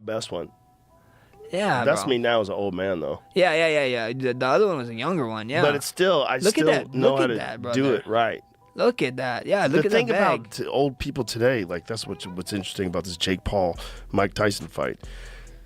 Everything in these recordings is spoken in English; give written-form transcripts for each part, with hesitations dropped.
Best one. Yeah, That's bro. me now as an old man, though. Yeah. The other one was a younger one, yeah. But it's still, I Look at still that. know Look how at to that, do brother. it right. Look at that. Yeah, look The at that thing bag. about old people today, like that's what's interesting about this Jake Paul, Mike Tyson fight.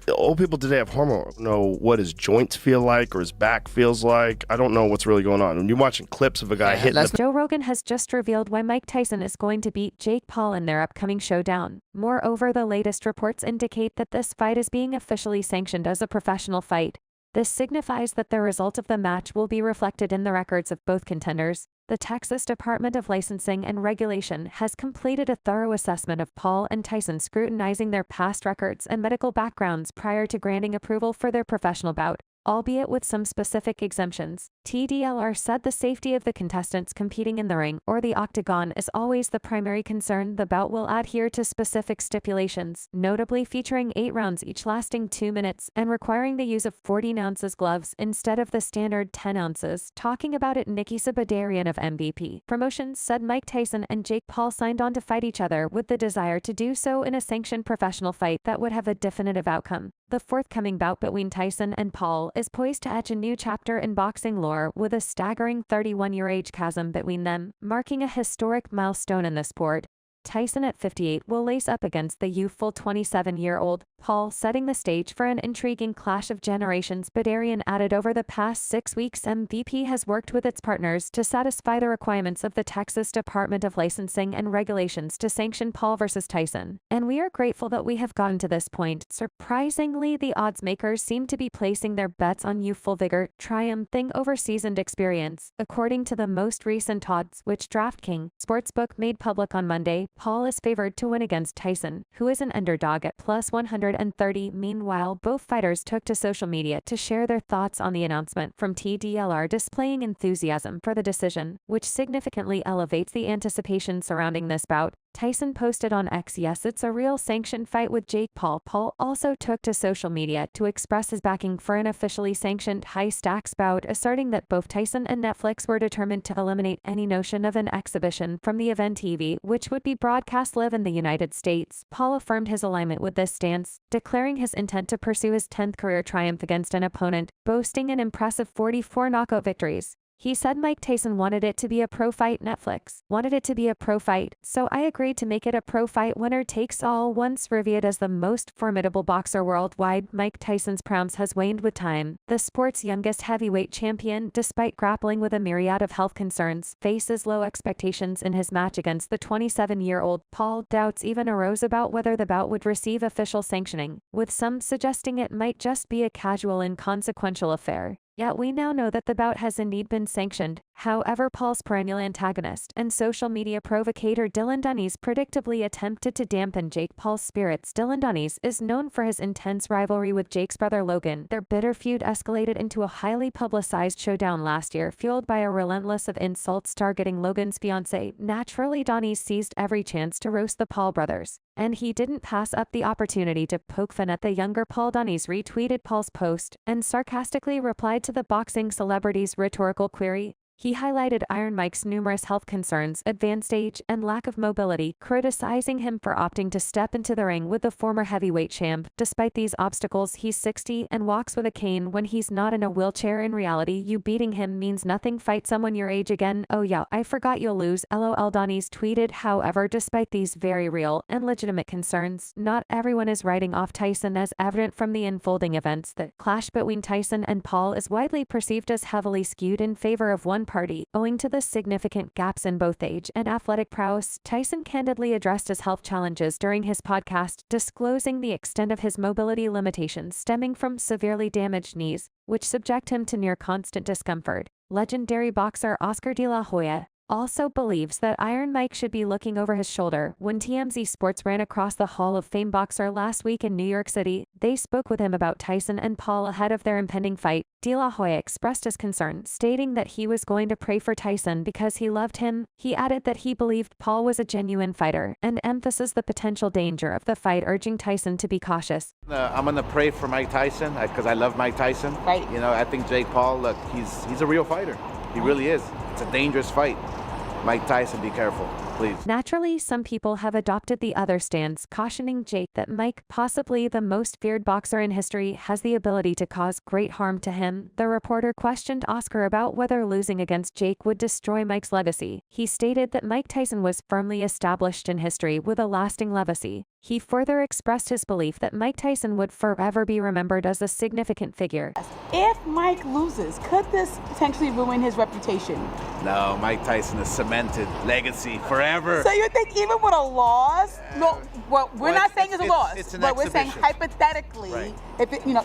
The old people today have hormone. Know what his joints feel like or his back feels like. I don't know what's really going on. When you're watching clips of a guy hitting the Joe Rogan has just revealed why Mike Tyson is going to beat Jake Paul in their upcoming showdown. Moreover, the latest reports indicate that this fight is being officially sanctioned as a professional fight. This signifies that the result of the match will be reflected in the records of both contenders. The Texas Department of Licensing and Regulation has completed a thorough assessment of Paul and Tyson, scrutinizing their past records and medical backgrounds prior to granting approval for their professional bout, albeit with some specific exemptions. TDLR said the safety of the contestants competing in the ring or the octagon is always the primary concern. The bout will adhere to specific stipulations, notably featuring 8 rounds each lasting 2 minutes and requiring the use of 14 ounces gloves instead of the standard 10 ounces. Talking about it, Nikki Sabadarian of MVP Promotions said Mike Tyson and Jake Paul signed on to fight each other with the desire to do so in a sanctioned professional fight that would have a definitive outcome. The forthcoming bout between Tyson and Paul is poised to etch a new chapter in boxing lore with a staggering 31-year age chasm between them, marking a historic milestone in the sport. Tyson at 58 will lace up against the youthful 27-year-old Paul, setting the stage for an intriguing clash of generations. Badarian added, over the past 6 weeks, MVP has worked with its partners to satisfy the requirements of the Texas Department of Licensing and Regulations to sanction Paul versus Tyson, and we are grateful that we have gotten to this point. Surprisingly, the odds makers seem to be placing their bets on youthful vigor, triumphing over seasoned experience. According to the most recent odds, which DraftKings Sportsbook made public on Monday, Paul is favored to win against Tyson, who is an underdog at plus 130. Meanwhile, both fighters took to social media to share their thoughts on the announcement from TDLR, displaying enthusiasm for the decision, which significantly elevates the anticipation surrounding this bout. Tyson posted on X, "Yes, it's a real sanctioned fight with Jake Paul." Paul also took to social media to express his backing for an officially sanctioned high-stakes bout, asserting that both Tyson and Netflix were determined to eliminate any notion of an exhibition from the event TV, which would be broadcast live in the United States. Paul affirmed his alignment with this stance, declaring his intent to pursue his 10th career triumph against an opponent, boasting an impressive 44 knockout victories. He said Mike Tyson wanted it to be a pro fight. Netflix wanted it to be a pro fight, so I agreed to make it a pro fight. Winner takes all. Once revered as the most formidable boxer worldwide, Mike Tyson's prowess has waned with time. The sport's youngest heavyweight champion, despite grappling with a myriad of health concerns, faces low expectations in his match against the 27-year-old Paul. Doubts even arose about whether the bout would receive official sanctioning, with some suggesting it might just be a casual, inconsequential affair. Yet we now know that the bout has indeed been sanctioned. However, Paul's perennial antagonist and social media provocator Dylan Dunnies predictably attempted to dampen Jake Paul's spirits. Dylan Dunnies is known for his intense rivalry with Jake's brother Logan. Their bitter feud escalated into a highly publicized showdown last year, fueled by a relentless of insults targeting Logan's fiancée. Naturally, Dunnies seized every chance to roast the Paul brothers, and he didn't pass up the opportunity to poke fun at the younger Paul. Dunnies retweeted Paul's post and sarcastically replied to the boxing celebrity's rhetorical query. He highlighted Iron Mike's numerous health concerns, advanced age, and lack of mobility, criticizing him for opting to step into the ring with the former heavyweight champ. Despite these obstacles, he's 60 and walks with a cane when he's not in a wheelchair. In reality, you beating him means nothing. Fight someone your age again. Oh yeah, I forgot you'll lose. LOL. Donnie's tweeted. However, despite these very real and legitimate concerns, not everyone is writing off Tyson, as evident from the unfolding events. The clash between Tyson and Paul is widely perceived as heavily skewed in favor of one party, owing to the significant gaps in both age and athletic prowess. Tyson candidly addressed his health challenges during his podcast, disclosing the extent of his mobility limitations stemming from severely damaged knees, which subject him to near constant discomfort. Legendary boxer Oscar De La Hoya also believes that Iron Mike should be looking over his shoulder. When TMZ Sports ran across the Hall of Fame boxer last week in New York City, they spoke with him about Tyson and Paul ahead of their impending fight. De La Hoya expressed his concern, stating that he was going to pray for Tyson because he loved him. He added that he believed Paul was a genuine fighter and emphasized the potential danger of the fight, urging Tyson to be cautious. I'm going to pray for Mike Tyson because I love Mike Tyson. Right. You know, I think Jake Paul, he's a real fighter. He really is. It's a dangerous fight. Mike Tyson, be careful. please. Naturally, some people have adopted the other stance, cautioning Jake that Mike, possibly the most feared boxer in history, has the ability to cause great harm to him. The reporter questioned Oscar about whether losing against Jake would destroy Mike's legacy. He stated that Mike Tyson was firmly established in history with a lasting legacy. He further expressed his belief that Mike Tyson would forever be remembered as a significant figure. If Mike loses, could this potentially ruin his reputation? No, Mike Tyson is cemented legacy forever. So you think even with a loss? No, well, we're not saying it's a loss, it's an but we're saying exhibition. hypothetically, Right.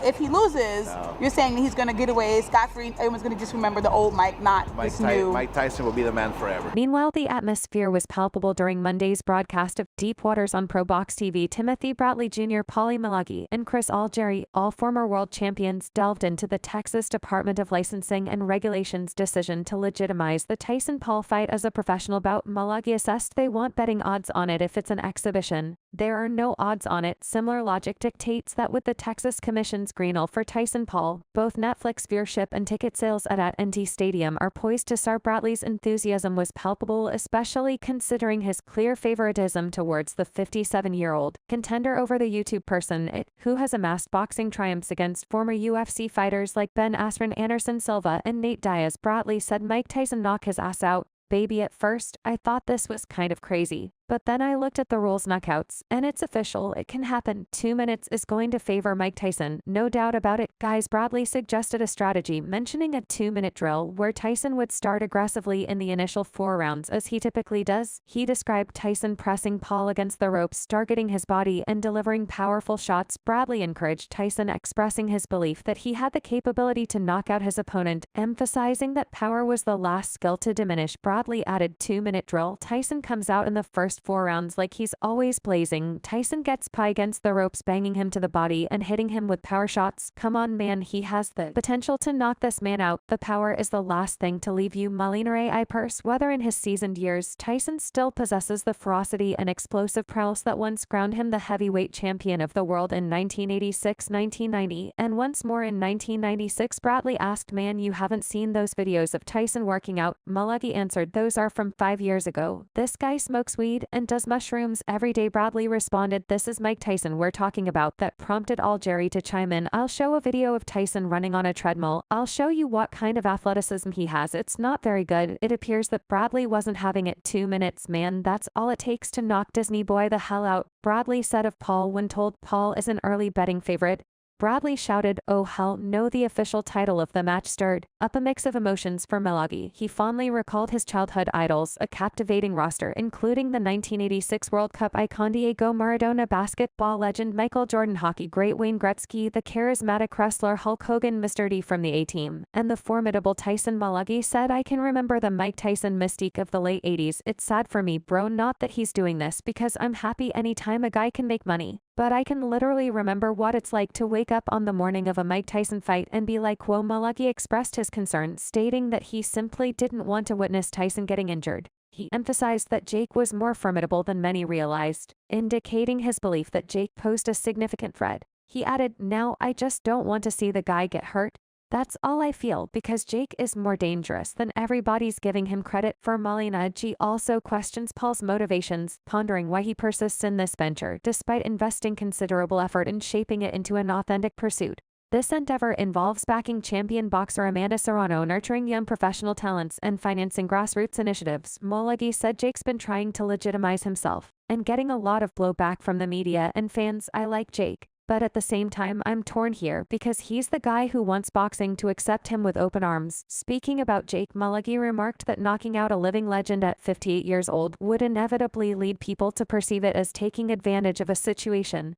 if he loses, you're saying he's going to get away scot-free. Everyone's going to just remember the old Mike, not this new. Mike Tyson will be the man forever. Meanwhile, the atmosphere was palpable during Monday's broadcast of Deep Waters on Pro Box TV. Timothy Bradley Jr., Paulie Malagi, and Chris Algieri, all former world champions, delved into the Texas Department of Licensing and Regulations' decision to legitimize the Tyson-Paul fight as a professional bout. Malagi assessed they want betting odds on it if it's an exhibition. There are no odds on it. Similar logic dictates that with the Texas Commission's greenlight for Tyson-Paul, both Netflix viewership and ticket sales at AT&T Stadium are poised to start. Bradley's enthusiasm was palpable, especially considering his clear favoritism towards the 57-year-old contender over the YouTube person, who has amassed boxing triumphs against former UFC fighters like Ben Askren, Anderson Silva, and Nate Diaz. Bradley said Mike Tyson knocked his ass out. Baby, at first, I thought this was kind of crazy. But then I looked at the rules knockouts, and it's official, it can happen. 2 minutes is going to favor Mike Tyson, no doubt about it. Guys, Bradley suggested a strategy, mentioning a 2-minute drill where Tyson would start aggressively in the initial 4 rounds as he typically does. He described Tyson pressing Paul against the ropes, targeting his body and delivering powerful shots. Bradley encouraged Tyson, expressing his belief that he had the capability to knock out his opponent, emphasizing that power was the last skill to diminish. Bradley added 2-minute drill. Tyson comes out in the first 4 rounds like he's always blazing. Tyson gets pie against the ropes, banging him to the body and hitting him with power shots. Come on, man, he has the potential to knock this man out. The power is the last thing to leave you. Molinare I purse. Whether in his seasoned years, Tyson still possesses the ferocity and explosive prowess that once crowned him the heavyweight champion of the world in 1986, 1990, and once more in 1996. Bradley asked, man, you haven't seen those videos of Tyson working out? Malagi answered, those are from 5 years ago. This guy smokes weed and does mushrooms every day. Bradley responded, this is Mike Tyson we're talking about. That prompted Algieri to chime in, I'll show a video of Tyson running on a treadmill. I'll show you what kind of athleticism he has. It's not very good. It appears that Bradley wasn't having it. 2 minutes, man, that's all it takes to knock Disney boy the hell out. Bradley said of Paul when told Paul is an early betting favorite. Bradley shouted, oh hell no. The official title of the match stirred up a mix of emotions for Malagi. He fondly recalled his childhood idols, a captivating roster including the 1986 World Cup icon Diego Maradona, basketball legend Michael Jordan, hockey great Wayne Gretzky, the charismatic wrestler Hulk Hogan, Mr. D from the A-Team, and the formidable Tyson. Malagi said, I can remember the Mike Tyson mystique of the late 80s. It's sad for me, bro, not that he's doing this because I'm happy anytime a guy can make money. But I can literally remember what it's like to wake up on the morning of a Mike Tyson fight and be like, whoa. Malagi expressed his concern, stating that he simply didn't want to witness Tyson getting injured. He emphasized that Jake was more formidable than many realized, indicating his belief that Jake posed a significant threat. He added, now I just don't want to see the guy get hurt. That's all I feel, because Jake is more dangerous than everybody's giving him credit for. Molina G also questions Paul's motivations, pondering why he persists in this venture despite investing considerable effort in shaping it into an authentic pursuit. This endeavor involves backing champion boxer Amanda Serrano, nurturing young professional talents, and financing grassroots initiatives. Malagi said Jake's been trying to legitimize himself and getting a lot of blowback from the media and fans. I like Jake, but at the same time I'm torn here because he's the guy who wants boxing to accept him with open arms. Speaking about Jake, Malagi remarked that knocking out a living legend at 58 years old would inevitably lead people to perceive it as taking advantage of a situation.